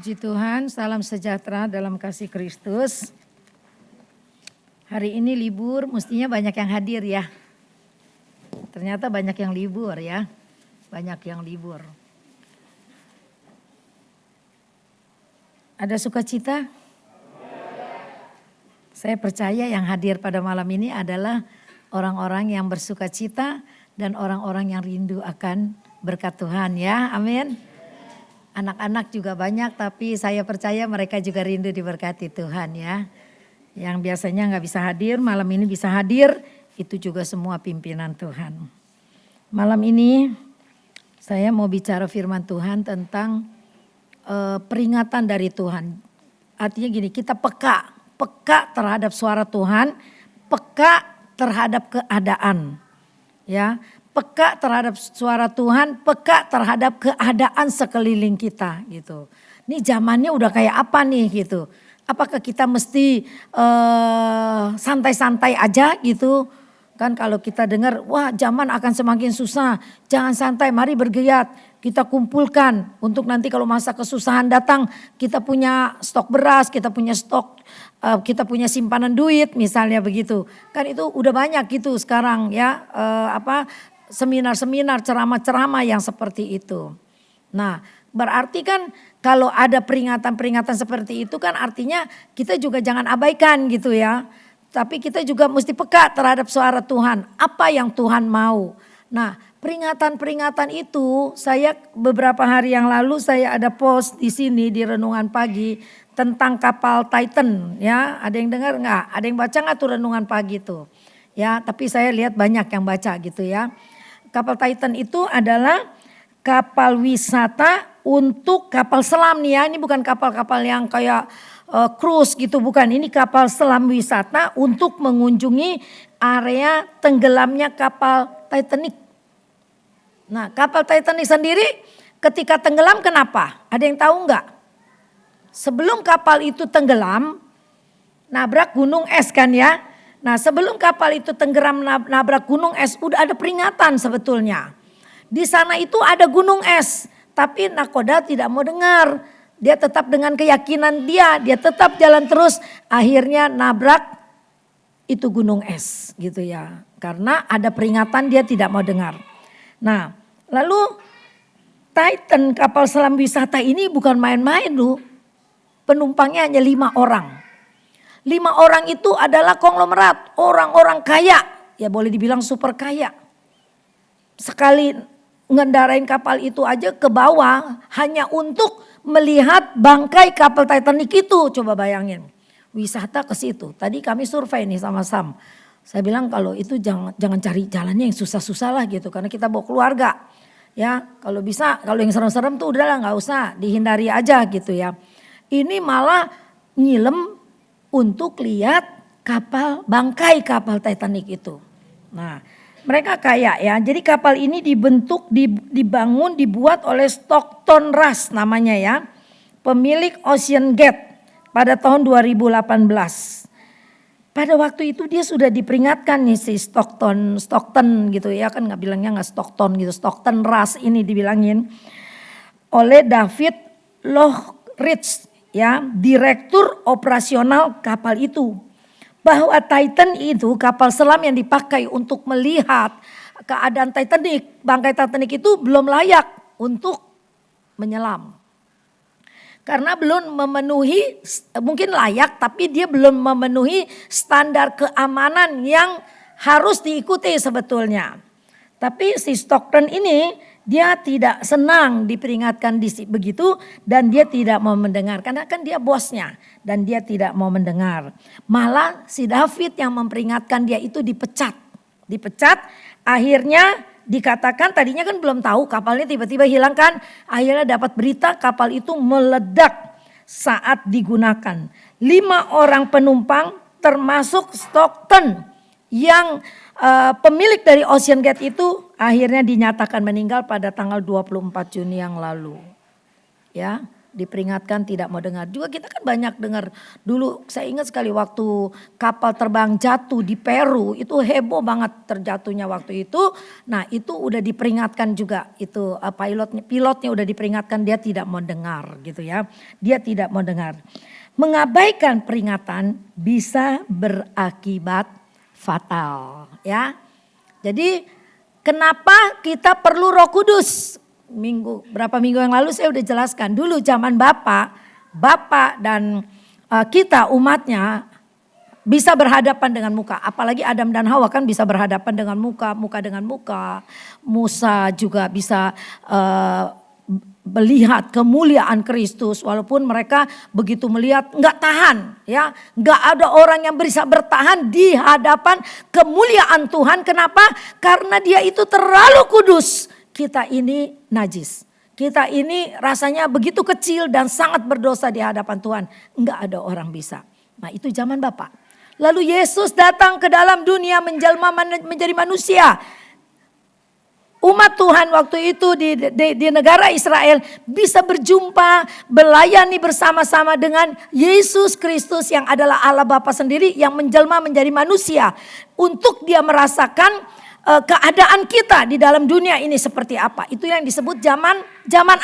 Puji Tuhan, salam sejahtera dalam kasih Kristus. Hari ini libur, mestinya banyak yang hadir ya. Ternyata banyak yang libur ya, banyak yang libur. Ada sukacita? Saya percaya yang hadir pada malam ini adalah orang-orang yang bersukacita dan orang-orang yang rindu akan berkat Tuhan ya, amin. Anak-anak juga banyak tapi saya percaya mereka juga rindu diberkati Tuhan ya. Yang biasanya nggak bisa hadir, malam ini bisa hadir, itu juga semua pimpinan Tuhan. Malam ini saya mau bicara firman Tuhan tentang peringatan dari Tuhan. Artinya gini, kita peka terhadap suara Tuhan, peka terhadap keadaan. Ya, peka terhadap suara Tuhan, peka terhadap keadaan sekeliling kita gitu. Ini zamannya udah kayak apa nih gitu. Apakah kita mesti santai-santai aja gitu. Kan kalau kita dengar wah zaman akan semakin susah. Jangan santai, mari bergiat. Kita kumpulkan untuk nanti kalau masa kesusahan datang kita punya stok beras, kita punya stok, kita punya simpanan duit misalnya begitu. Kan itu udah banyak gitu sekarang ya seminar-seminar, ceramah-ceramah yang seperti itu. Nah, berarti kan kalau ada peringatan-peringatan seperti itu kan artinya kita juga jangan abaikan gitu ya. Tapi kita juga mesti peka terhadap suara Tuhan. Apa yang Tuhan mau. Nah, peringatan-peringatan itu saya beberapa hari yang lalu saya ada post di sini di Renungan Pagi tentang kapal Titan ya. Ada yang dengar enggak? Ada yang baca enggak tuh Renungan Pagi itu? Ya, tapi saya lihat banyak yang baca gitu ya. Kapal Titan itu adalah kapal wisata untuk kapal selam nih ya. Ini bukan kapal-kapal yang kayak cruise gitu, bukan. Ini kapal selam wisata untuk mengunjungi area tenggelamnya kapal Titanic. Nah, kapal Titanic sendiri ketika tenggelam kenapa? Ada yang tahu enggak? Sebelum kapal itu tenggelam, nabrak gunung es kan ya. Nah sebelum kapal itu tenggelam nabrak gunung es udah ada peringatan sebetulnya. Di sana itu ada gunung es tapi nakoda tidak mau dengar. Dia tetap dengan keyakinan dia tetap jalan terus akhirnya nabrak itu gunung es gitu ya. Karena ada peringatan dia tidak mau dengar. Nah lalu Titan kapal selam wisata ini bukan main-main loh. Penumpangnya hanya 5 orang. 5 orang itu adalah konglomerat, orang-orang kaya, ya boleh dibilang super kaya. Sekali ngendarain kapal itu aja ke bawah hanya untuk melihat bangkai kapal Titanic itu, coba bayangin. Wisata ke situ. Tadi kami survei nih sama Sam. Saya bilang kalau itu jangan cari jalannya yang susah-susah lah gitu karena kita bawa keluarga. Ya, kalau bisa kalau yang serem-serem tuh udahlah nggak usah, dihindari aja gitu ya. Ini malah nyilem untuk lihat kapal bangkai kapal Titanic itu. Nah, mereka kaya ya. Jadi kapal ini dibangun, dibuat oleh Stockton Rush namanya ya. Pemilik Ocean Gate pada tahun 2018. Pada waktu itu dia sudah diperingatkan nih si Stockton gitu ya. Kan bilangnya nggak Stockton gitu. Stockton Rush ini dibilangin oleh David Lockridge. Ya, direktur operasional kapal itu. Bahwa Titan itu kapal selam yang dipakai untuk melihat keadaan Titanic. Bangkai Titanic itu belum layak untuk menyelam. Karena belum memenuhi, mungkin layak tapi dia belum memenuhi standar keamanan yang harus diikuti sebetulnya. Tapi si Stockton ini dia tidak senang diperingatkan begitu dan dia tidak mau mendengar karena kan dia bosnya dan dia tidak mau mendengar. Malah si David yang memperingatkan dia itu dipecat. Akhirnya dikatakan tadinya kan belum tahu kapalnya tiba-tiba hilang kan. Akhirnya dapat berita kapal itu meledak saat digunakan. 5 orang penumpang termasuk Stockton yang pemilik dari Ocean Gate itu akhirnya dinyatakan meninggal pada tanggal 24 Juni yang lalu. Ya, Diperingatkan tidak mau dengar. Juga kita kan banyak dengar dulu, saya ingat sekali waktu kapal terbang jatuh di Peru, itu heboh banget terjatuhnya waktu itu. Nah itu udah diperingatkan juga, itu pilotnya udah diperingatkan, dia tidak mau dengar gitu ya. Dia tidak mau dengar. Mengabaikan peringatan bisa berakibat fatal ya. Jadi kenapa kita perlu Roh Kudus? Berapa minggu yang lalu saya udah jelaskan. Dulu zaman Bapak dan kita umatnya bisa berhadapan dengan muka. Apalagi Adam dan Hawa kan bisa berhadapan dengan muka dengan muka. Musa juga bisa melihat kemuliaan Kristus, walaupun mereka begitu melihat nggak tahan ya, nggak ada orang yang bisa bertahan di hadapan kemuliaan Tuhan. Kenapa? Karena dia itu terlalu kudus. Kita ini najis. Kita ini rasanya begitu kecil dan sangat berdosa di hadapan Tuhan. Enggak ada orang bisa. Nah itu zaman Bapak. Lalu Yesus datang ke dalam dunia menjelma menjadi manusia. Umat Tuhan waktu itu di negara Israel bisa berjumpa, melayani bersama-sama dengan Yesus Kristus yang adalah Allah Bapa sendiri yang menjelma menjadi manusia. Untuk dia merasakan keadaan kita di dalam dunia ini seperti apa. Itu yang disebut zaman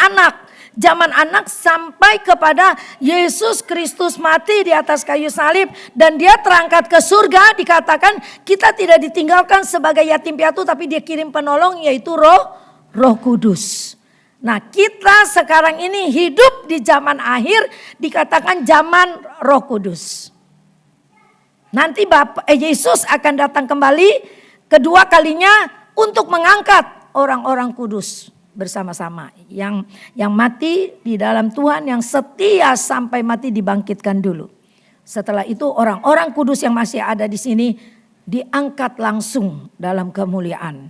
anak. Zaman anak sampai kepada Yesus Kristus mati di atas kayu salib dan dia terangkat ke surga. Dikatakan kita tidak ditinggalkan sebagai yatim piatu, tapi dia kirim penolong yaitu Roh Kudus. Nah kita sekarang ini hidup di zaman akhir, dikatakan zaman Roh Kudus. Nanti Yesus akan datang kembali kedua kalinya untuk mengangkat orang-orang kudus bersama-sama. Yang mati di dalam Tuhan, yang setia sampai mati dibangkitkan dulu. Setelah itu orang-orang kudus yang masih ada di sini diangkat langsung dalam kemuliaan.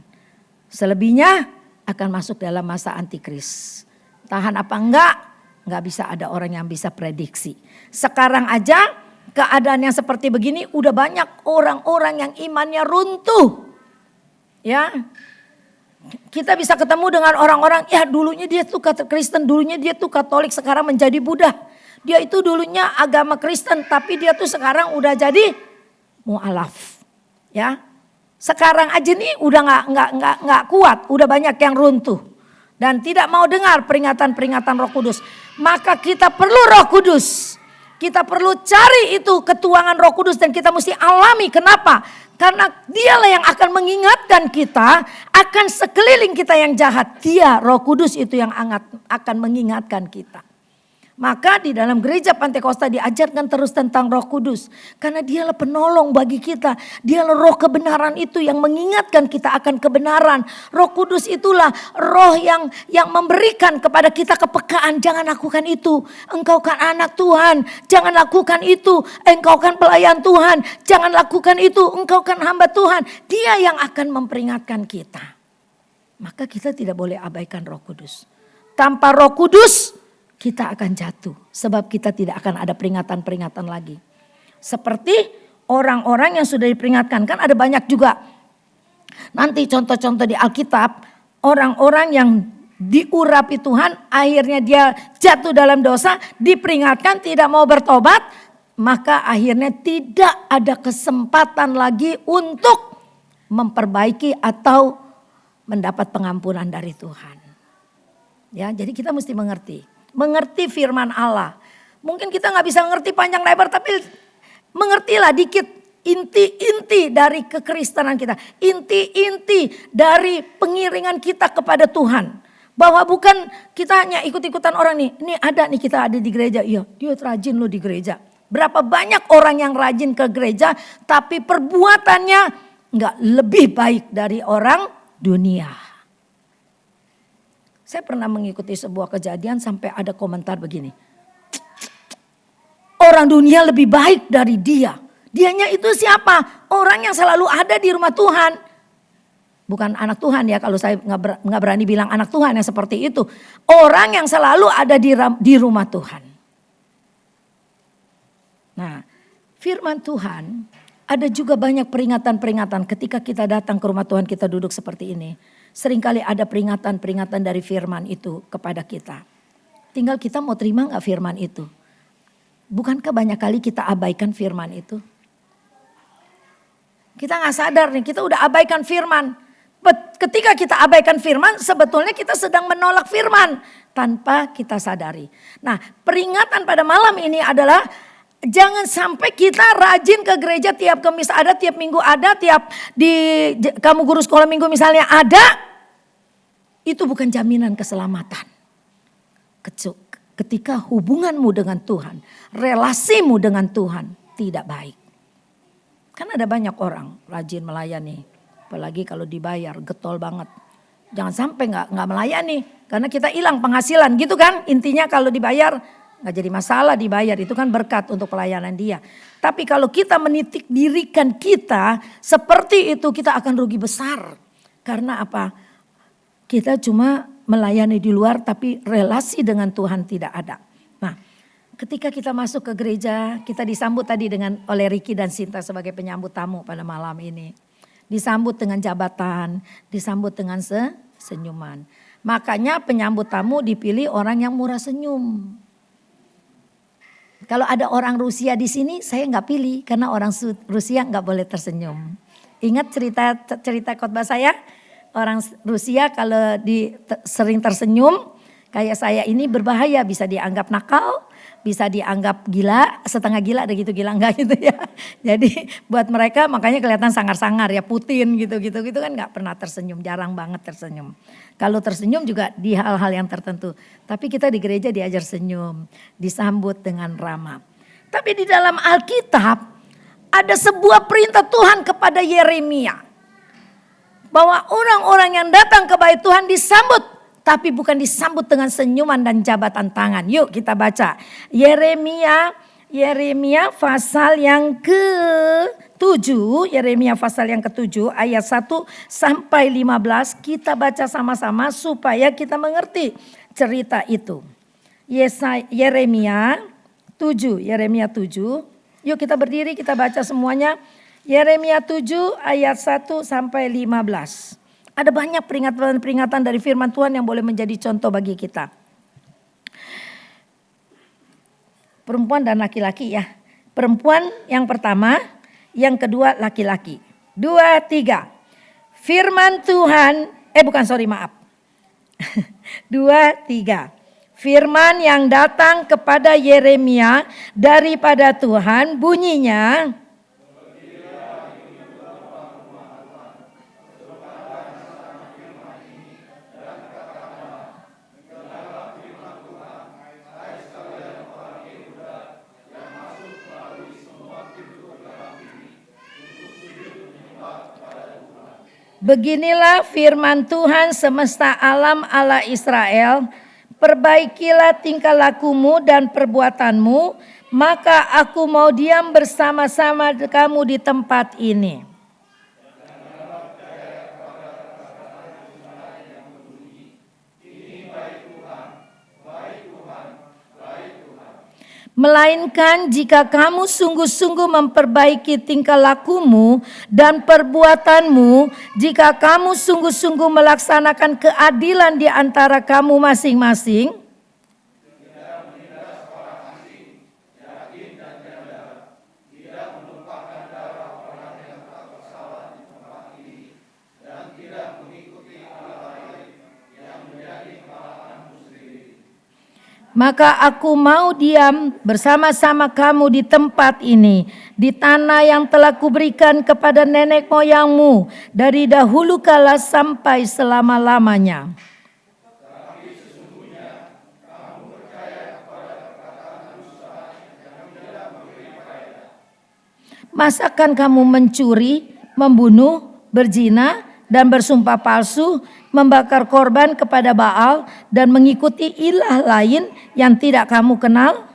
Selebihnya akan masuk dalam masa antikris. Tahan apa enggak bisa ada orang yang bisa prediksi. Sekarang aja keadaan yang seperti begini udah banyak orang-orang yang imannya runtuh. Ya, kita bisa ketemu dengan orang-orang, ya dulunya dia tuh Kristen, dulunya dia tuh Katolik, sekarang menjadi Buddha. Dia itu dulunya agama Kristen, tapi dia tuh sekarang udah jadi mu'alaf. Ya, sekarang aja nih udah nggak kuat, udah banyak yang runtuh dan tidak mau dengar peringatan-peringatan Roh Kudus. Maka kita perlu Roh Kudus. Kita perlu cari itu ketuangan Roh Kudus dan kita mesti alami. Kenapa? Karena dialah yang akan mengingatkan kita akan sekeliling kita yang jahat. Dia Roh Kudus itu yang akan mengingatkan kita. Maka di dalam gereja Pantekosta diajarkan terus tentang Roh Kudus. Karena dialah penolong bagi kita. Dialah roh kebenaran itu yang mengingatkan kita akan kebenaran. Roh Kudus itulah roh yang memberikan kepada kita kepekaan. Jangan lakukan itu. Engkau kan anak Tuhan. Jangan lakukan itu. Engkau kan pelayan Tuhan. Jangan lakukan itu. Engkau kan hamba Tuhan. Dia yang akan memperingatkan kita. Maka kita tidak boleh abaikan Roh Kudus. Tanpa Roh Kudus kita akan jatuh, sebab kita tidak akan ada peringatan-peringatan lagi. Seperti orang-orang yang sudah diperingatkan, kan ada banyak juga. Nanti contoh-contoh di Alkitab, orang-orang yang diurapi Tuhan, akhirnya dia jatuh dalam dosa, diperingatkan tidak mau bertobat, maka akhirnya tidak ada kesempatan lagi untuk memperbaiki atau mendapat pengampunan dari Tuhan. Ya, jadi kita mesti mengerti firman Allah. Mungkin kita nggak bisa mengerti panjang lebar, tapi mengertilah dikit inti-inti dari kekristenan kita. Inti-inti dari pengiringan kita kepada Tuhan. Bahwa bukan kita hanya ikut-ikutan orang nih. Ini ada nih, kita ada di gereja. Iya, dia rajin loh di gereja. Berapa banyak orang yang rajin ke gereja tapi perbuatannya nggak lebih baik dari orang dunia. Saya pernah mengikuti sebuah kejadian sampai ada komentar begini. Orang dunia lebih baik dari dia. Dianya itu siapa? Orang yang selalu ada di rumah Tuhan. Bukan anak Tuhan ya, kalau saya nggak berani bilang anak Tuhan yang seperti itu. Orang yang selalu ada di rumah Tuhan. Nah, firman Tuhan ada juga banyak peringatan-peringatan ketika kita datang ke rumah Tuhan, kita duduk seperti ini. Seringkali ada peringatan-peringatan dari firman itu kepada kita. tinggal kita mau terima gak firman itu. Bukankah banyak kali kita abaikan firman itu? Kita gak sadar nih, kita udah abaikan firman. Ketika kita abaikan firman, sebetulnya kita sedang menolak firman tanpa kita sadari. Nah, peringatan pada malam ini adalah jangan sampai kita rajin ke gereja tiap Kamis ada, tiap Minggu ada, tiap di kamu guru sekolah minggu misalnya ada. Itu bukan jaminan keselamatan. Ketika hubunganmu dengan Tuhan, relasimu dengan Tuhan tidak baik. Kan ada banyak orang rajin melayani, apalagi kalau dibayar, getol banget. Jangan sampai nggak melayani, karena kita hilang penghasilan gitu kan. Intinya kalau dibayar nggak jadi masalah, dibayar itu kan berkat untuk pelayanan dia. Tapi kalau kita menitik dirikan kita seperti itu, kita akan rugi besar. Karena apa? Kita cuma melayani di luar tapi relasi dengan Tuhan tidak ada. Nah, ketika kita masuk ke gereja, kita disambut tadi oleh Ricky dan Sinta sebagai penyambut tamu pada malam ini. Disambut dengan jabatan, disambut dengan senyuman. Makanya penyambut tamu dipilih orang yang murah senyum. Kalau ada orang Rusia di sini, saya nggak pilih karena orang Rusia nggak boleh tersenyum. Ingat cerita khotbah saya, orang Rusia kalau sering tersenyum, kayak saya ini berbahaya, bisa dianggap nakal, bisa dianggap gila, setengah gila, ada gitu gila enggak gitu ya. Jadi buat mereka makanya kelihatan sangar-sangar ya, Putin gitu kan nggak pernah tersenyum, jarang banget tersenyum. Kalau tersenyum juga di hal-hal yang tertentu. Tapi kita di gereja diajar senyum, disambut dengan ramah. Tapi di dalam Alkitab ada sebuah perintah Tuhan kepada Yeremia. Bahwa orang-orang yang datang ke bait Tuhan disambut. Tapi bukan disambut dengan senyuman dan jabatan tangan. Yuk kita baca. Yeremia pasal yang ke-7. Yeremia pasal yang ke-7 ayat 1 sampai 15. Kita baca sama-sama supaya kita mengerti cerita itu. Yeremia 7. Yuk kita berdiri, kita baca semuanya. Yeremia 7 ayat 1 sampai 15. Ada banyak peringatan-peringatan dari firman Tuhan yang boleh menjadi contoh bagi kita. Perempuan dan laki-laki ya. Perempuan yang pertama, yang kedua laki-laki. 2, 3. Firman Tuhan, 2, 3. Firman yang datang kepada Yeremia daripada Tuhan bunyinya, beginilah firman Tuhan semesta alam Allah Israel, perbaikilah tingkah lakumu dan perbuatanmu, maka aku mau diam bersama-sama kamu di tempat ini. Melainkan jika kamu sungguh-sungguh memperbaiki tingkah lakumu dan perbuatanmu, jika kamu sungguh-sungguh melaksanakan keadilan di antara kamu masing-masing, maka aku mau diam bersama-sama kamu di tempat ini, di tanah yang telah kuberikan kepada nenek moyangmu dari dahulu kala sampai selama-lamanya. Masakan kamu mencuri, membunuh, berzina, dan bersumpah palsu, membakar korban kepada Baal, dan mengikuti ilah lain yang tidak kamu kenal?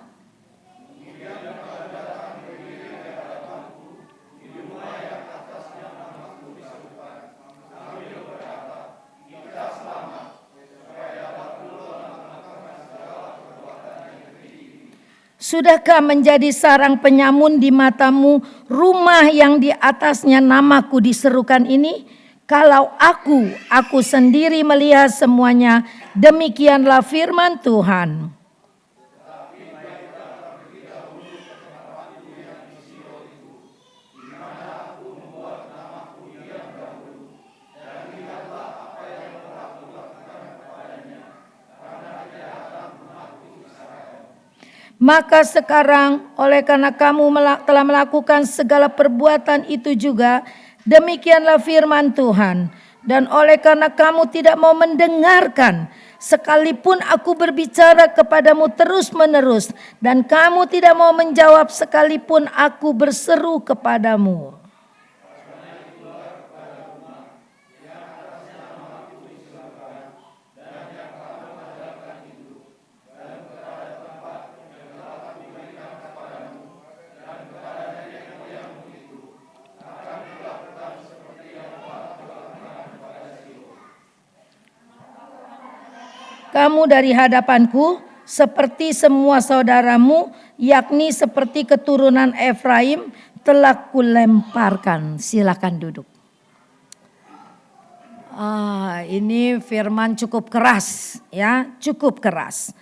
Sudahkah menjadi sarang penyamun di matamu rumah yang di atasnya namaku diserukan ini? Kalau aku sendiri melihat semuanya, demikianlah firman Tuhan. Maka sekarang oleh karena kamu telah melakukan segala perbuatan itu juga, demikianlah firman Tuhan. Dan oleh karena kamu tidak mau mendengarkan, sekalipun aku berbicara kepadamu terus menerus, dan kamu tidak mau menjawab sekalipun aku berseru kepadamu. Kamu dari hadapanku seperti semua saudaramu, yakni seperti keturunan Efraim telah kulemparkan. Silakan duduk. Ini firman cukup keras, ya, cukup keras.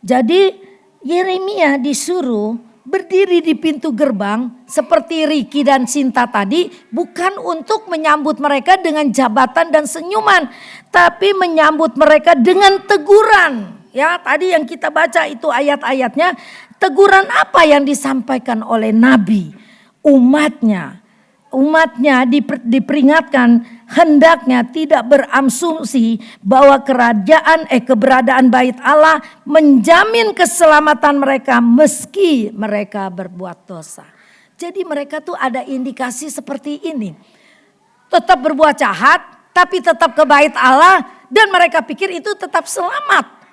Jadi Yeremia disuruh berdiri di pintu gerbang seperti Riki dan Sinta tadi, bukan untuk menyambut mereka dengan jabatan dan senyuman, tapi menyambut mereka dengan teguran. Ya, tadi yang kita baca itu ayat-ayatnya, teguran apa yang disampaikan oleh nabi? Umatnya diperingatkan hendaknya tidak berasumsi bahwa keberadaan bait Allah menjamin keselamatan mereka meski mereka berbuat dosa. Jadi mereka tuh ada indikasi seperti ini. Tetap berbuat jahat tapi tetap ke bait Allah dan mereka pikir itu tetap selamat.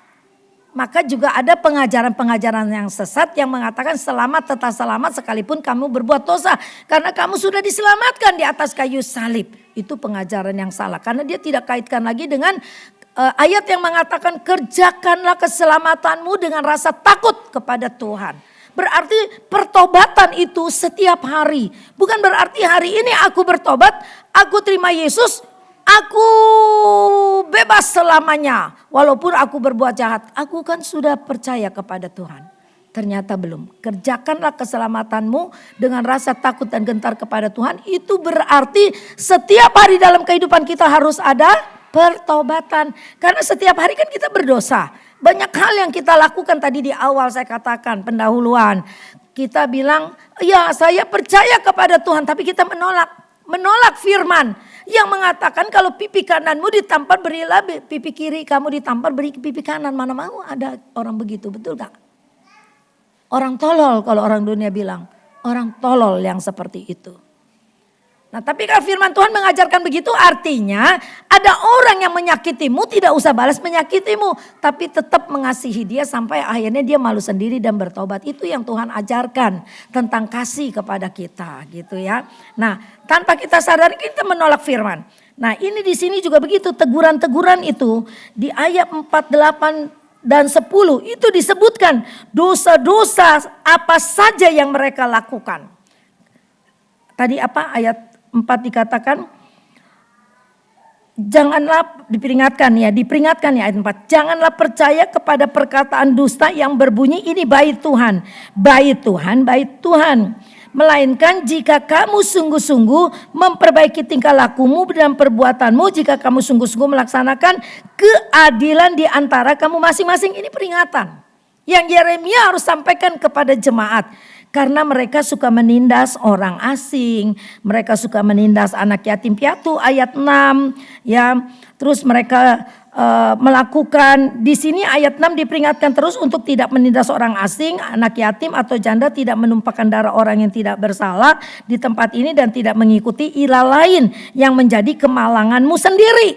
Maka juga ada pengajaran-pengajaran yang sesat yang mengatakan selamat tetap selamat sekalipun kamu berbuat dosa. Karena kamu sudah diselamatkan di atas kayu salib. Itu pengajaran yang salah. Karena dia tidak kaitkan lagi dengan ayat yang mengatakan kerjakanlah keselamatanmu dengan rasa takut kepada Tuhan. Berarti pertobatan itu setiap hari. Bukan berarti hari ini aku bertobat, aku terima Yesus, aku bebas selamanya. Walaupun aku berbuat jahat. Aku kan sudah percaya kepada Tuhan. Ternyata belum. Kerjakanlah keselamatanmu dengan rasa takut dan gentar kepada Tuhan. Itu berarti setiap hari dalam kehidupan kita harus ada pertobatan. Karena setiap hari kan kita berdosa. Banyak hal yang kita lakukan tadi di awal saya katakan pendahuluan. Kita bilang ya saya percaya kepada Tuhan. Tapi kita menolak firman yang mengatakan kalau pipi kananmu ditampar berilah pipi kiri, kamu ditampar beri pipi kanan. Mana mau ada orang begitu, betul gak? Orang tolol kalau orang dunia bilang, orang tolol yang seperti itu. Nah tapi kalau firman Tuhan mengajarkan begitu artinya ada orang yang menyakitimu tidak usah balas menyakitimu. Tapi tetap mengasihi dia sampai akhirnya dia malu sendiri dan bertobat. Itu yang Tuhan ajarkan tentang kasih kepada kita gitu ya. Nah tanpa kita sadari kita menolak firman. Nah ini di sini juga begitu teguran-teguran itu di ayat 48 dan 10 itu disebutkan dosa-dosa apa saja yang mereka lakukan. Tadi apa ayat 4 dikatakan, janganlah diperingatkan ya ayat 4. Janganlah percaya kepada perkataan dusta yang berbunyi ini bait Tuhan. Bait Tuhan. Melainkan jika kamu sungguh-sungguh memperbaiki tingkah lakumu dan perbuatanmu. Jika kamu sungguh-sungguh melaksanakan keadilan di antara kamu masing-masing. Ini peringatan yang Yeremia harus sampaikan kepada jemaat. Karena mereka suka menindas orang asing, mereka suka menindas anak yatim piatu ayat 6 ya. Terus mereka melakukan di sini ayat 6 diperingatkan terus untuk tidak menindas orang asing, anak yatim atau janda, tidak menumpahkan darah orang yang tidak bersalah di tempat ini dan tidak mengikuti ilah lain yang menjadi kemalanganmu sendiri.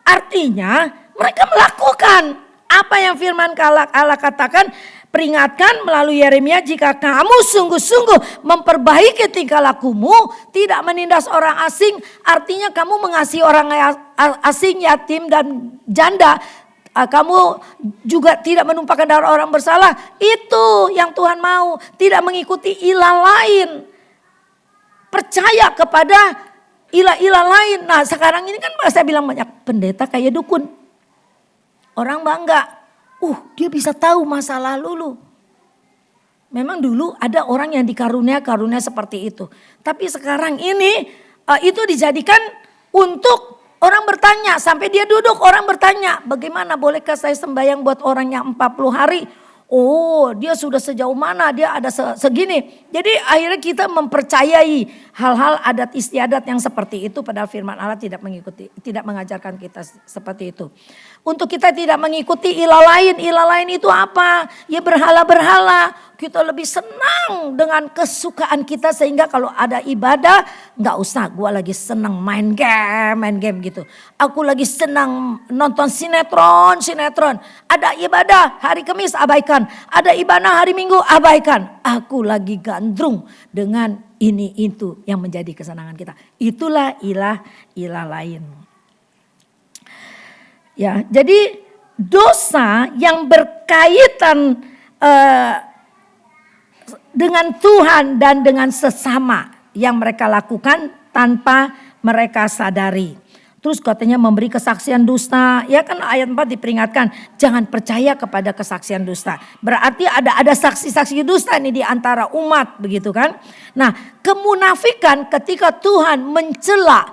Artinya mereka melakukan apa yang firman Allah katakan. Peringatkan melalui Yeremia jika kamu sungguh-sungguh memperbaiki tingkah lakumu, tidak menindas orang asing, artinya kamu mengasihi orang asing, yatim dan janda, kamu juga tidak menumpahkan darah orang bersalah, itu yang Tuhan mau, tidak mengikuti ilah lain, percaya kepada ilah-ilah lain. Nah sekarang ini kan saya bilang banyak pendeta kayak dukun, orang bangga. Dia bisa tahu masa lalu lu. Memang dulu ada orang yang karunia seperti itu. Tapi sekarang ini itu dijadikan untuk orang bertanya. Sampai dia duduk orang bertanya. Bagaimana bolehkah saya sembahyang buat orang yang 40 hari. Oh, dia sudah sejauh mana, dia ada segini. Jadi akhirnya kita mempercayai hal-hal adat istiadat yang seperti itu, padahal firman Allah tidak mengajarkan kita seperti itu. Untuk kita tidak mengikuti ilah lain itu apa? Ya berhala-berhala. Kita lebih senang dengan kesukaan kita, sehingga kalau ada ibadah nggak usah, gue lagi senang main game gitu. Aku lagi senang nonton sinetron. Ada ibadah hari Kamis abaikan, ada ibadah hari Minggu abaikan. Aku lagi gandrung dengan ini itu yang menjadi kesenangan kita. Itulah ilah lain. Ya, jadi dosa yang berkaitan dengan Tuhan dan dengan sesama yang mereka lakukan tanpa mereka sadari. Terus katanya memberi kesaksian dusta. Ya kan ayat 4 diperingatkan, jangan percaya kepada kesaksian dusta. Berarti ada saksi-saksi dusta nih di antara umat, begitu kan. Nah, kemunafikan ketika Tuhan mencela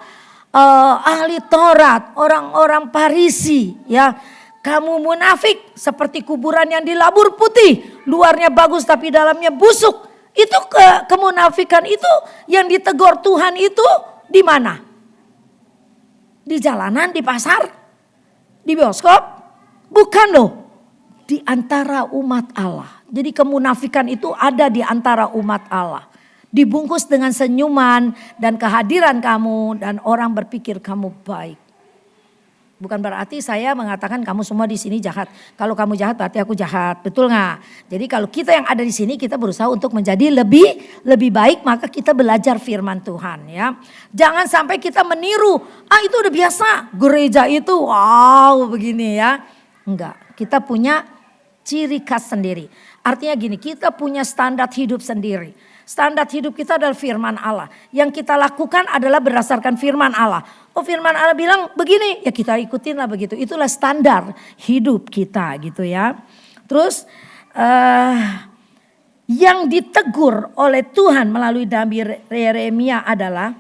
ahli Taurat, orang-orang Farisi, ya. Kamu munafik seperti kuburan yang dilabur putih. Luarnya bagus tapi dalamnya busuk. Itu kemunafikan itu yang ditegur Tuhan itu di mana? Di jalanan, di pasar, di bioskop? Bukan loh. Di antara umat Allah. Jadi kemunafikan itu ada di antara umat Allah. Dibungkus dengan senyuman dan kehadiran kamu dan orang berpikir kamu baik. Bukan berarti saya mengatakan kamu semua di sini jahat. Kalau kamu jahat berarti aku jahat, betul nggak? Jadi kalau kita yang ada di sini kita berusaha untuk menjadi lebih baik, maka kita belajar firman Tuhan ya. Jangan sampai kita meniru, itu udah biasa gereja itu, wow begini ya. Enggak, kita punya ciri khas sendiri. Artinya gini, kita punya standar hidup sendiri. Standar hidup kita adalah firman Allah. Yang kita lakukan adalah berdasarkan firman Allah. Oh, firman Allah bilang begini, ya kita ikutin lah begitu. Itulah standar hidup kita gitu ya. Terus yang ditegur oleh Tuhan melalui Nabi Yeremia adalah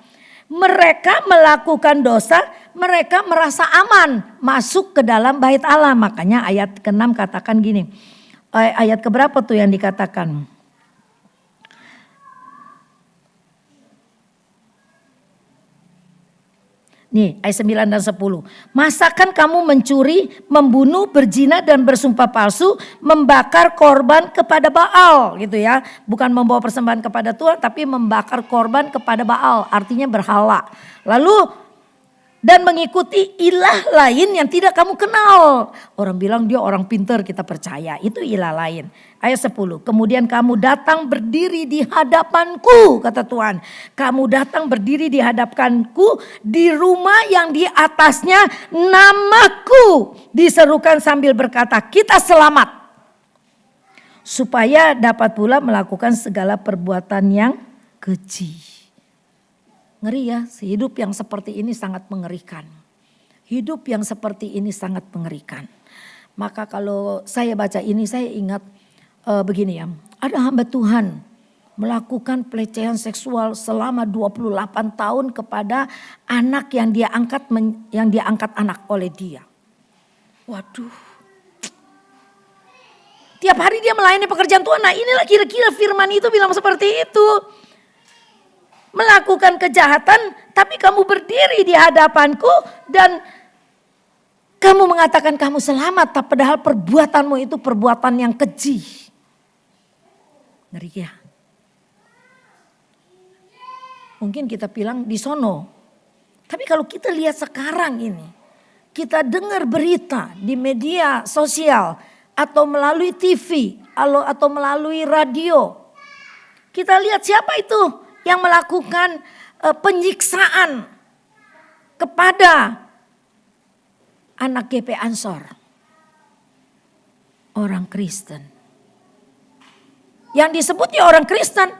mereka melakukan dosa, mereka merasa aman masuk ke dalam bait Allah. Makanya ayat ke-6 katakan gini. Ayat keberapa tuh yang dikatakan? Nih ayat 9 dan 10. Masakan kamu mencuri, membunuh, berzina dan bersumpah palsu, membakar korban kepada Baal gitu ya. Bukan membawa persembahan kepada Tuhan tapi membakar korban kepada Baal, artinya berhala. Lalu dan mengikuti ilah lain yang tidak kamu kenal. Orang bilang dia orang pintar, kita percaya. Itu ilah lain. Ayat 10. Kemudian kamu datang berdiri di hadapanku, kata Tuhan. Kamu datang berdiri di hadapanku di rumah yang di atasnya namaku diserukan sambil berkata, kita selamat. Supaya dapat pula melakukan segala perbuatan yang keji. Ngeri ya, hidup yang seperti ini sangat mengerikan. Hidup yang seperti ini sangat mengerikan. Maka kalau saya baca ini saya ingat begini ya. Ada hamba Tuhan melakukan pelecehan seksual selama 28 tahun kepada anak yang dia angkat anak oleh dia. Waduh. Tiap hari dia melayani pekerjaan Tuhan. Nah inilah kira-kira firman itu bilang seperti itu. Melakukan kejahatan tapi kamu berdiri di hadapanku dan kamu mengatakan kamu selamat, padahal perbuatanmu itu perbuatan yang keji. Ngeri ya. Mungkin kita bilang di sono. Tapi kalau kita lihat sekarang ini, kita dengar berita di media sosial atau melalui TV atau melalui radio. Kita lihat siapa itu yang melakukan penyiksaan kepada anak GP Ansor. Orang Kristen. Yang disebutnya orang Kristen.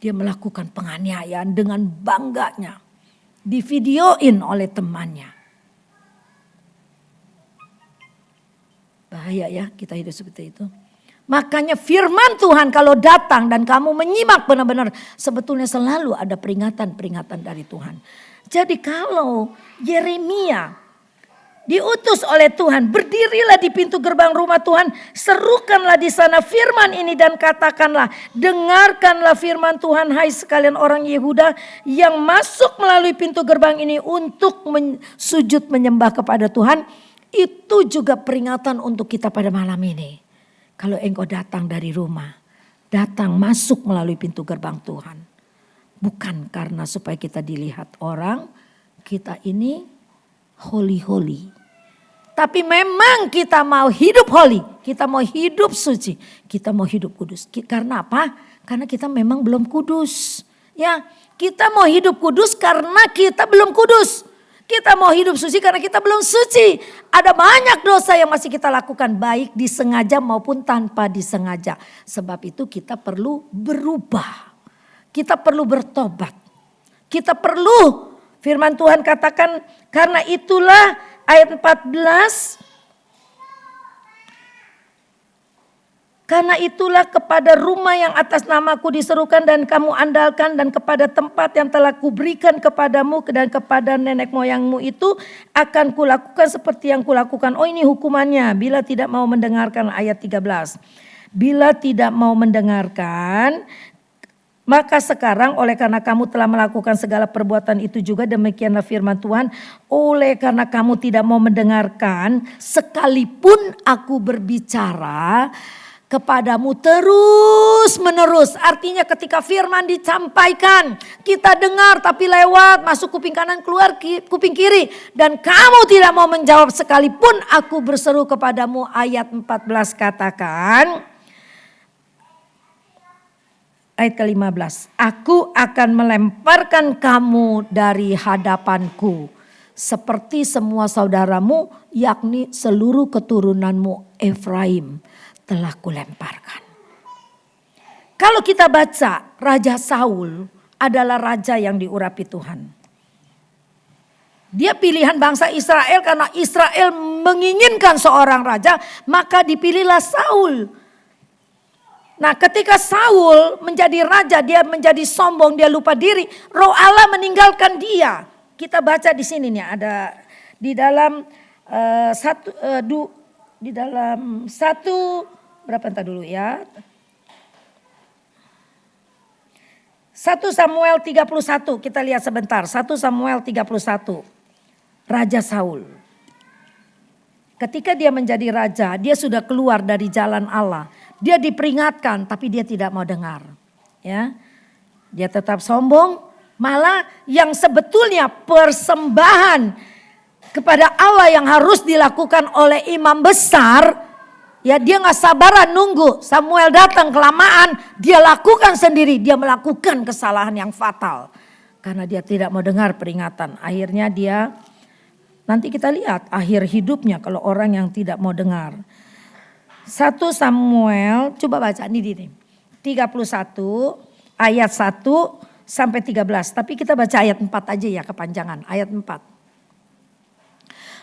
Dia melakukan penganiayaan dengan bangganya. Divideoin oleh temannya. Bahaya ya kita hidup seperti itu. Makanya firman Tuhan kalau datang dan kamu menyimak benar-benar, sebetulnya selalu ada peringatan-peringatan dari Tuhan. Jadi kalau Yeremia diutus oleh Tuhan. Berdirilah di pintu gerbang rumah Tuhan, serukanlah di sana firman ini dan katakanlah, dengarkanlah firman Tuhan hai sekalian orang Yehuda yang masuk melalui pintu gerbang ini untuk sujud menyembah kepada Tuhan. Itu juga peringatan untuk kita pada malam ini. Kalau engkau datang dari rumah, datang masuk melalui pintu gerbang Tuhan. Bukan karena supaya kita dilihat orang, kita ini holy. Tapi memang kita mau hidup holy, kita mau hidup suci, kita mau hidup kudus. Karena apa? Karena kita memang belum kudus. Ya, kita mau hidup kudus karena kita belum kudus. Kita mau hidup suci karena kita belum suci. Ada banyak dosa yang masih kita lakukan, baik disengaja maupun tanpa disengaja. Sebab itu kita perlu berubah. Kita perlu bertobat. Kita perlu, firman Tuhan katakan, karena itulah ayat 14. Karena itulah kepada rumah yang atas namaku diserukan dan kamu andalkan, dan kepada tempat yang telah kuberikan kepadamu dan kepada nenek moyangmu itu akan kulakukan seperti yang kulakukan. Oh, ini hukumannya bila tidak mau mendengarkan, ayat 13. Bila tidak mau mendengarkan, maka sekarang oleh karena kamu telah melakukan segala perbuatan itu juga, demikianlah firman Tuhan, oleh karena kamu tidak mau mendengarkan, sekalipun aku berbicara kepadamu terus menerus. Artinya ketika firman disampaikan, kita dengar tapi lewat, masuk kuping kanan keluar kuping kiri, dan kamu tidak mau menjawab sekalipun aku berseru kepadamu. Ayat 14 katakan, ayat ke-15, aku akan melemparkan kamu dari hadapanku seperti semua saudaramu, yakni seluruh keturunanmu Efraim telah kulemparkan. Kalau kita baca, Raja Saul adalah raja yang diurapi Tuhan. Dia pilihan bangsa Israel karena Israel menginginkan seorang raja, maka dipilihlah Saul. Nah, ketika Saul menjadi raja, dia menjadi sombong, dia lupa diri, Roh Allah meninggalkan dia. Kita baca di sini nih, ada di dalam berapa entar dulu ya. 1 Samuel 31, kita lihat sebentar. 1 Samuel 31, Raja Saul. Ketika dia menjadi raja, dia sudah keluar dari jalan Allah. Dia diperingatkan tapi dia tidak mau dengar. Ya, dia tetap sombong. Malah yang sebetulnya persembahan kepada Allah yang harus dilakukan oleh imam besar, ya dia gak sabaran nunggu Samuel datang kelamaan, dia lakukan sendiri. Dia melakukan kesalahan yang fatal karena dia tidak mau dengar peringatan. Akhirnya dia, nanti kita lihat akhir hidupnya kalau orang yang tidak mau dengar. 1 Samuel, coba baca ini 31 ayat 1 sampai 13. Tapi kita baca ayat 4 aja ya, kepanjangan. Ayat 4.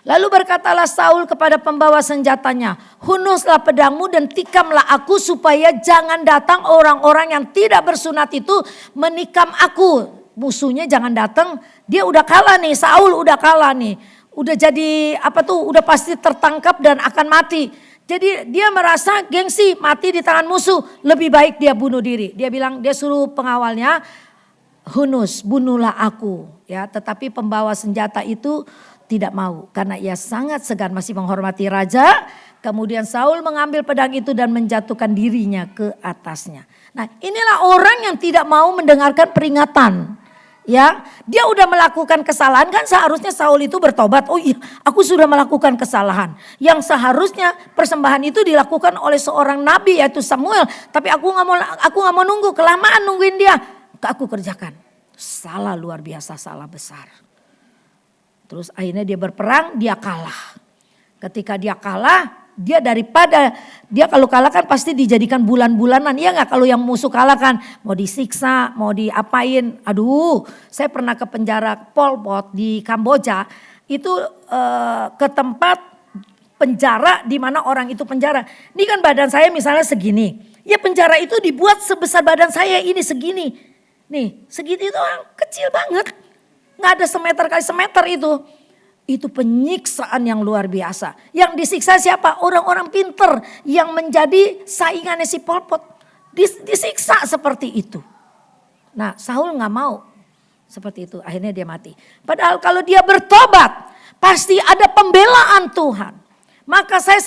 Lalu berkatalah Saul kepada pembawa senjatanya, hunuslah pedangmu dan tikamlah aku supaya jangan datang orang-orang yang tidak bersunat itu menikam aku. Musuhnya jangan datang, dia udah kalah nih, Saul udah kalah nih. Udah jadi udah pasti tertangkap dan akan mati. Jadi dia merasa gengsi, mati di tangan musuh, lebih baik dia bunuh diri. Dia bilang, dia suruh pengawalnya, hunus, bunuhlah aku. Ya, tetapi pembawa senjata itu tidak mau karena ia sangat segan, masih menghormati raja. Kemudian Saul mengambil pedang itu dan menjatuhkan dirinya ke atasnya. Nah, inilah orang yang tidak mau mendengarkan peringatan. Ya, dia udah melakukan kesalahan, kan seharusnya Saul itu bertobat. Oh iya, aku sudah melakukan kesalahan. Yang seharusnya persembahan itu dilakukan oleh seorang nabi yaitu Samuel. Tapi aku nggak mau nunggu, kelamaan nungguin dia. Aku kerjakan. Salah luar biasa, salah besar. Terus akhirnya dia berperang, dia kalah. Ketika dia kalah, dia kalau kalah kan pasti dijadikan bulan-bulanan. Iya gak, kalau yang musuh kalah kan mau disiksa, mau diapain. Aduh, saya pernah ke penjara Pol Pot di Kamboja. Itu ke tempat penjara di mana orang itu penjara. Ini kan badan saya misalnya segini. Ya penjara itu dibuat sebesar badan saya ini segini. Nih segini itu orang kecil banget. Gak ada semeter kali semeter itu. Itu penyiksaan yang luar biasa. Yang disiksa siapa? Orang-orang pinter yang menjadi saingannya si Pol Pot. Disiksa seperti itu. Nah, Saul nggak mau seperti itu. Akhirnya dia mati. Padahal kalau dia bertobat, pasti ada pembelaan Tuhan. Maka saya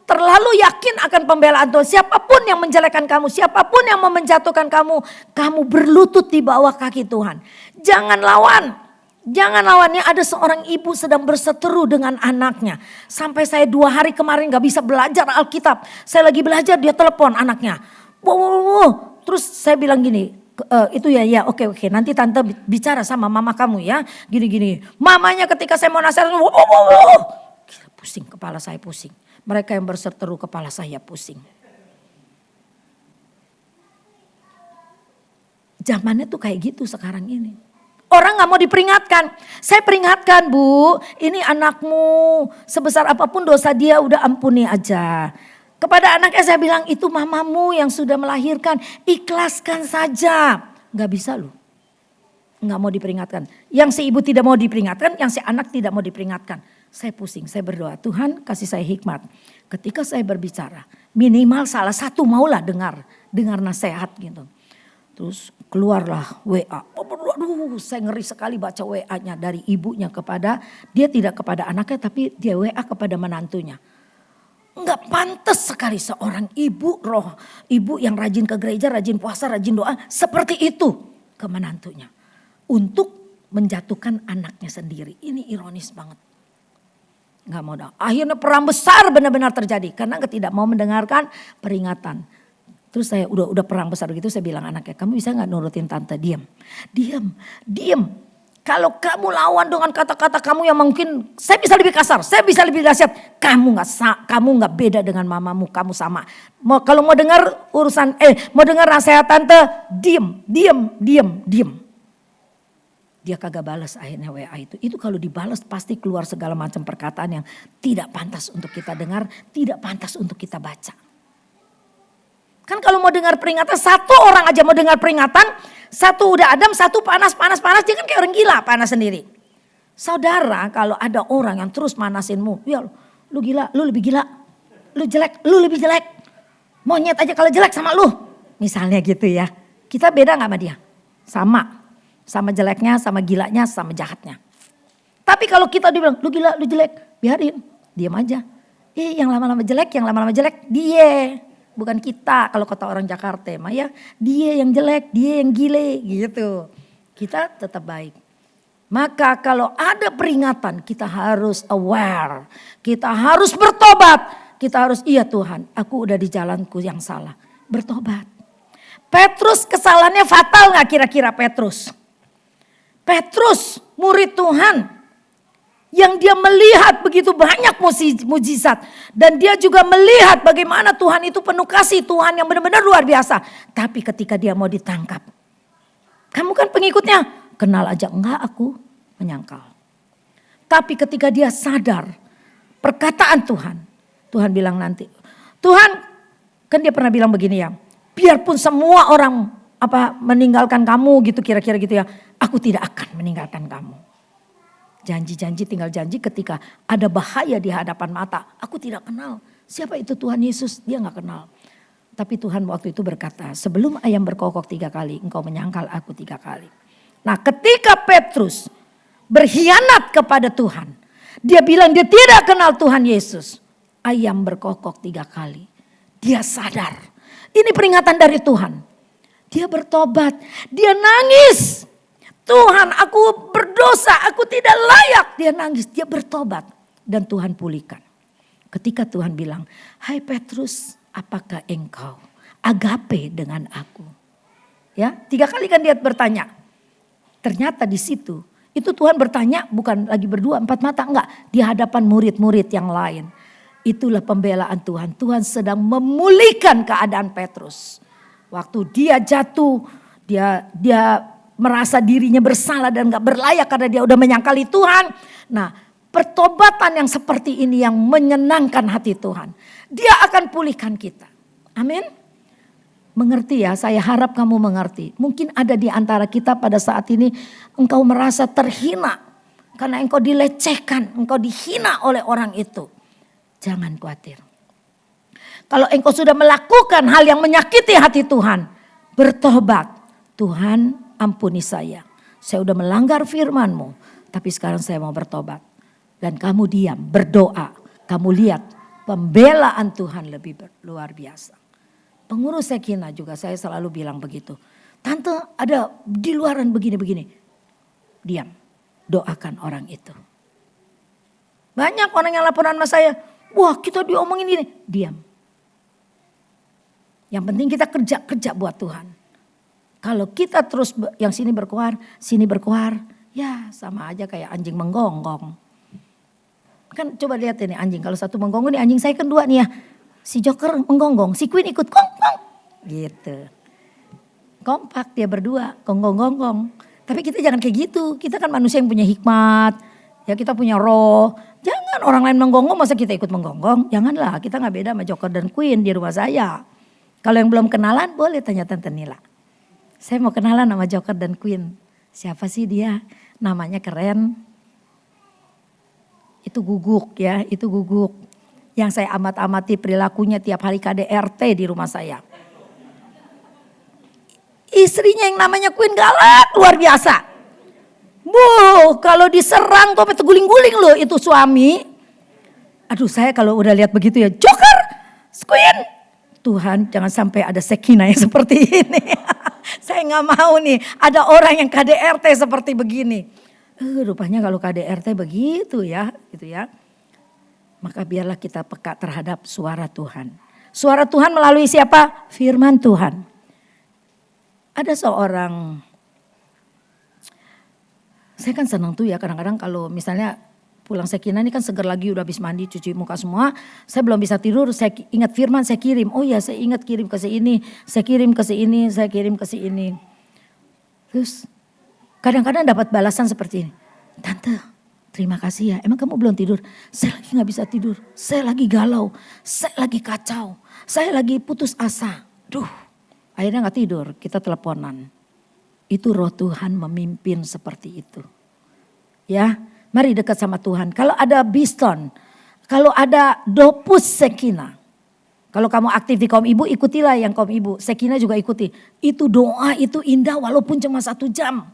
terlalu yakin akan pembelaan Tuhan. Siapapun yang menjelekkan kamu, siapapun yang mau menjatuhkan kamu, kamu berlutut di bawah kaki Tuhan. Jangan lawan. Jangan lawannya. Ada seorang ibu sedang berseteru dengan anaknya. Sampai saya 2 hari kemarin gak bisa belajar Alkitab. Saya lagi belajar, dia telepon anaknya. Wow. Terus saya bilang gini, itu ya oke nanti tante bicara sama mama kamu ya. Gini. Mamanya ketika saya mau nasihat, pusing, kepala saya pusing. Mereka yang berseteru kepala saya pusing. Zamannya tuh kayak gitu sekarang ini. Orang gak mau diperingatkan. Saya peringatkan, Bu, ini anakmu sebesar apapun dosa dia udah ampuni aja. Kepada anaknya saya bilang, itu mamamu yang sudah melahirkan, ikhlaskan saja. Gak bisa loh. Gak mau diperingatkan. Yang si ibu tidak mau diperingatkan, yang si anak tidak mau diperingatkan. Saya pusing, saya berdoa, Tuhan kasih saya hikmat. Ketika saya berbicara, minimal salah satu maulah dengar nasihat gitu. Terus keluarlah WA. Aduh, saya ngeri sekali baca WA-nya dari ibunya kepada, dia tidak kepada anaknya tapi dia WA kepada menantunya. Enggak pantas sekali seorang ibu yang rajin ke gereja, rajin puasa, rajin doa seperti itu ke menantunya. Untuk menjatuhkan anaknya sendiri. Ini ironis banget. Enggak mau dah. Akhirnya perang besar benar-benar terjadi karena tidak mau mendengarkan peringatan. Terus saya udah perang besar gitu, saya bilang anaknya, kamu bisa gak nurutin tante? Diam. Kalau kamu lawan dengan kata-kata kamu yang mungkin, saya bisa lebih kasar, saya bisa lebih dahsyat. Kamu gak beda dengan mamamu, kamu sama. Kalau mau dengar mau dengar nasihat tante, diam. Dia kagak balas akhirnya WA itu. Itu kalau dibalas pasti keluar segala macam perkataan yang tidak pantas untuk kita dengar, tidak pantas untuk kita baca. Kan kalau mau dengar peringatan, satu orang aja mau dengar peringatan, satu udah adem, satu panas, dia kan kayak orang gila panas sendiri. Saudara, kalau ada orang yang terus manasinmu, ya lu gila, lu lebih gila, lu jelek, lu lebih jelek. Monyet aja kalau jelek sama lu. Misalnya gitu ya. Kita beda gak sama dia? Sama jeleknya, sama gilanya, sama jahatnya. Tapi kalau kita dibilang, lu gila, lu jelek, biarin, diam aja. Yang lama-lama jelek, dia. Bukan kita, kalau kata orang Jakarta mah ya, dia yang jelek, dia yang gile gitu. Kita tetap baik. Maka kalau ada peringatan kita harus aware. Kita harus bertobat. Kita harus, iya Tuhan aku udah di jalanku yang salah. Bertobat. Petrus kesalahannya fatal gak kira-kira Petrus? Petrus murid Tuhan. Yang dia melihat begitu banyak mujizat. Dan dia juga melihat bagaimana Tuhan itu penuh kasih. Tuhan yang benar-benar luar biasa. Tapi ketika dia mau ditangkap. Kamu kan pengikutnya. Kenal aja, enggak aku menyangkal. Tapi ketika dia sadar perkataan Tuhan. Tuhan bilang nanti. Tuhan kan dia pernah bilang begini ya. Biarpun semua orang meninggalkan kamu gitu kira-kira gitu ya. Aku tidak akan meninggalkan kamu. Janji-janji tinggal janji ketika ada bahaya di hadapan mata. Aku tidak kenal. Siapa itu Tuhan Yesus? Dia gak kenal. Tapi Tuhan waktu itu berkata, sebelum ayam berkokok 3 kali, engkau menyangkal aku 3 kali. Nah ketika Petrus berkhianat kepada Tuhan. Dia bilang dia tidak kenal Tuhan Yesus. Ayam berkokok 3 kali. Dia sadar. Ini peringatan dari Tuhan. Dia bertobat. Dia nangis. Tuhan aku berdosa, aku tidak layak. Dia nangis, dia bertobat. Dan Tuhan pulihkan. Ketika Tuhan bilang, hai Petrus apakah engkau agape dengan aku? Ya, 3 kali kan dia bertanya. Ternyata di situ, itu Tuhan bertanya bukan lagi berdua 4 mata, enggak. Di hadapan murid-murid yang lain. Itulah pembelaan Tuhan. Tuhan sedang memulihkan keadaan Petrus. Waktu dia jatuh, dia merasa dirinya bersalah dan gak berlayak karena dia udah menyangkali Tuhan. Nah pertobatan yang seperti ini yang menyenangkan hati Tuhan. Dia akan pulihkan kita. Amin. Mengerti ya, saya harap kamu mengerti. Mungkin ada di antara kita pada saat ini engkau merasa terhina. karena engkau dilecehkan, engkau dihina oleh orang itu. Jangan khawatir. Kalau engkau sudah melakukan hal yang menyakiti hati Tuhan, bertobat. Tuhan, ampuni saya. Saya udah melanggar firman-Mu, tapi sekarang saya mau bertobat. Dan kamu diam, berdoa. Kamu lihat pembelaan Tuhan lebih luar biasa. Pengurus Shekhinah juga saya selalu bilang begitu. Tante ada di luaran begini-begini. Diam, doakan orang itu. Banyak orang yang laporan sama saya, wah kita diomongin ini. Diam. Yang penting kita kerja buat Tuhan. Kalau kita terus yang sini berkuar, ya sama aja kayak anjing menggonggong. Kan coba lihat ini anjing, kalau satu menggonggong, ini anjing saya kan dua nih ya. Si Joker menggonggong, si Queen ikut gonggong. Gitu. Kompak dia berdua, gonggong-gonggong. Tapi kita jangan kayak gitu, kita kan manusia yang punya hikmat. Ya kita punya roh. Jangan orang lain menggonggong masa kita ikut menggonggong. Janganlah, kita gak beda sama Joker dan Queen di rumah saya. Kalau yang belum kenalan boleh tanya Tante Nila. Saya mau kenalan sama Joker dan Queen. Siapa sih dia? Namanya keren. Itu Guguk ya, itu Guguk. Yang saya amat-amati perilakunya tiap hari KDRT di rumah saya. Istrinya yang namanya Queen galak luar biasa. Kalau diserang tuh sampai guling-guling loh itu suami. Aduh saya kalau udah lihat begitu ya, Joker, Queen. Tuhan jangan sampai ada Shekhinah yang seperti ini. Saya gak mau nih ada orang yang KDRT seperti begini. Rupanya kalau KDRT begitu ya, gitu ya. Maka biarlah kita peka terhadap suara Tuhan. Suara Tuhan melalui siapa? Firman Tuhan. Ada seorang, saya kan senang tuh ya kadang-kadang kalau misalnya pulang Shekhinah ini kan seger lagi udah habis mandi cuci muka semua. Saya belum bisa tidur, saya ingat firman saya kirim. Oh iya saya ingat kirim ke sini, saya kirim ke sini, saya kirim ke sini. Terus kadang-kadang dapat balasan seperti ini. Tante terima kasih ya, emang kamu belum tidur? Saya lagi gak bisa tidur, saya lagi galau, saya lagi kacau, saya lagi putus asa. Akhirnya gak tidur, kita teleponan. Itu roh Tuhan memimpin seperti itu. Ya, mari dekat sama Tuhan. Kalau ada Biston, kalau ada Dopus Shekhinah. Kalau kamu aktif di kaum ibu, ikutilah yang kaum ibu. Shekhinah juga ikuti. Itu doa itu indah walaupun cuma 1 jam.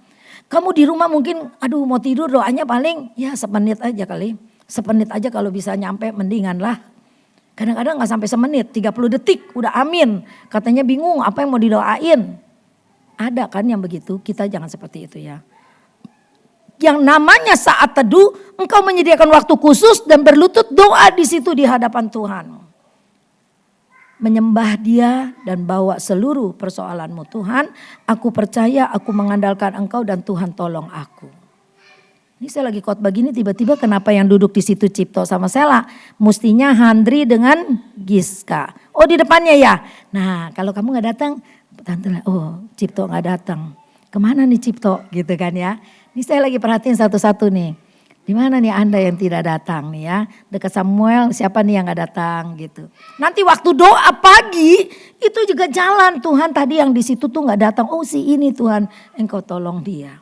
Kamu di rumah mungkin aduh mau tidur doanya paling ya 1 menit aja kali. 1 menit aja kalau bisa nyampe mendingan lah. Kadang-kadang gak sampai 1 menit, 30 detik udah amin. Katanya bingung apa yang mau didoain. Ada kan yang begitu, kita jangan seperti itu ya. Yang namanya saat teduh, engkau menyediakan waktu khusus dan berlutut doa di situ di hadapan Tuhan. Menyembah Dia dan bawa seluruh persoalanmu. Tuhan, aku percaya, aku mengandalkan Engkau dan Tuhan tolong aku. Ini saya lagi khotbah gini tiba-tiba kenapa yang duduk di situ Cipto sama Sela? Mestinya Handri dengan Giska. Oh di depannya ya. Nah kalau kamu gak datang, Tante oh Cipto gak datang. Kemana nih Cipto gitu kan ya. Ini saya lagi perhatiin satu-satu nih. Di mana nih Anda yang tidak datang nih ya. Dekat Samuel siapa nih yang gak datang gitu. Nanti waktu doa pagi itu juga jalan. Tuhan tadi yang di situ tuh gak datang. Oh si ini Tuhan engkau tolong dia.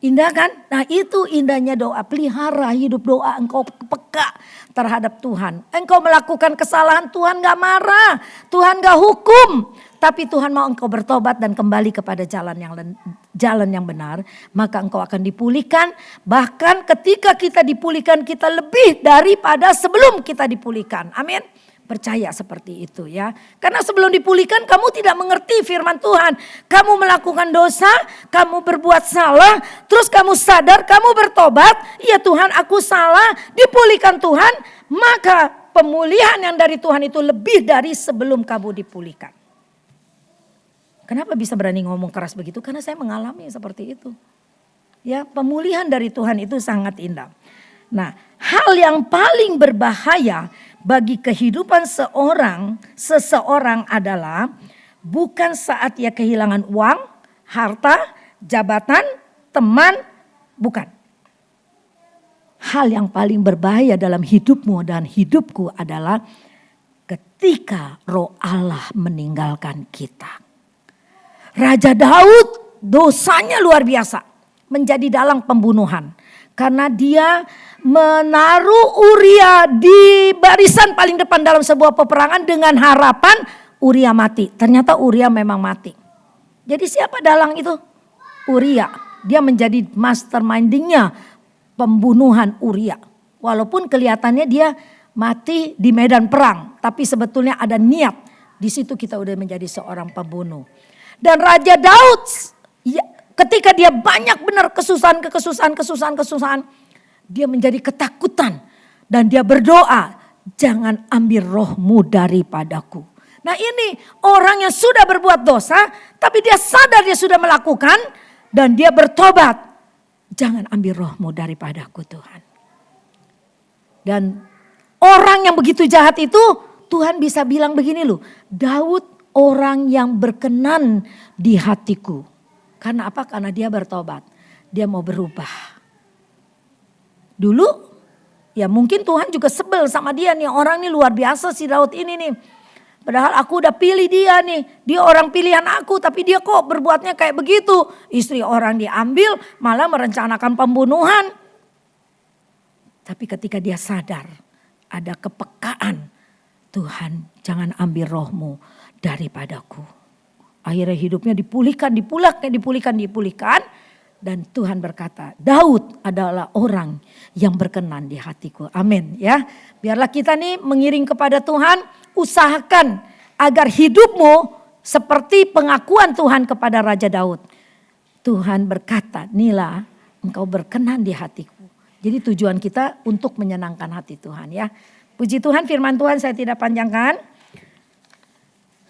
Indah kan? Nah itu indahnya doa. Pelihara hidup doa engkau peka terhadap Tuhan. Engkau melakukan kesalahan Tuhan gak marah. Tuhan gak hukum. Tapi Tuhan mau engkau bertobat dan kembali kepada jalan yang benar. Maka engkau akan dipulihkan. Bahkan ketika kita dipulihkan kita lebih daripada sebelum kita dipulihkan. Amin. Percaya seperti itu ya. Karena sebelum dipulihkan kamu tidak mengerti firman Tuhan. Kamu melakukan dosa, kamu berbuat salah. Terus kamu sadar, kamu bertobat. Ya Tuhan aku salah, dipulihkan Tuhan. Maka pemulihan yang dari Tuhan itu lebih dari sebelum kamu dipulihkan. Kenapa bisa berani ngomong keras begitu? Karena saya mengalami seperti itu. Ya, pemulihan dari Tuhan itu sangat indah. Nah, hal yang paling berbahaya bagi kehidupan seseorang adalah bukan saat ia kehilangan uang, harta, jabatan, teman, bukan. Hal yang paling berbahaya dalam hidupmu dan hidupku adalah ketika Roh Allah meninggalkan kita. Raja Daud dosanya luar biasa. menjadi dalang pembunuhan. Karena dia menaruh Uria di barisan paling depan dalam sebuah peperangan dengan harapan Uria mati. Ternyata Uria memang mati. Jadi siapa dalang itu? Uria. Dia menjadi mastermindingnya pembunuhan Uria. Walaupun kelihatannya dia mati di medan perang. Tapi sebetulnya ada niat. Di situ kita udah menjadi seorang pembunuh. Dan Raja Daud ketika dia banyak benar kesusahan, dia menjadi ketakutan. Dan dia berdoa, jangan ambil rohmu daripadaku. Nah ini orang yang sudah berbuat dosa, tapi dia sadar dia sudah melakukan. Dan dia bertobat, jangan ambil rohmu daripadaku Tuhan. Dan orang yang begitu jahat itu, Tuhan bisa bilang begini loh, Daud orang yang berkenan di hatiku. Karena apa? Karena dia bertobat. Dia mau berubah. Dulu ya mungkin Tuhan juga sebel sama dia nih. Orang ini luar biasa si Daud ini nih. Padahal aku udah pilih dia nih. Dia orang pilihan aku tapi dia kok berbuatnya kayak begitu. Istri orang diambil malah merencanakan pembunuhan. Tapi ketika dia sadar ada kepekaan. Tuhan jangan ambil rohmu daripadaku. Akhirnya hidupnya dipulihkan. Dan Tuhan berkata, Daud adalah orang yang berkenan di hatiku. Amin ya. Biarlah kita nih mengiring kepada Tuhan. Usahakan agar hidupmu seperti pengakuan Tuhan kepada Raja Daud. Tuhan berkata, Nila engkau berkenan di hatiku. Jadi tujuan kita untuk menyenangkan hati Tuhan ya. Puji Tuhan, firman Tuhan saya tidak panjangkan.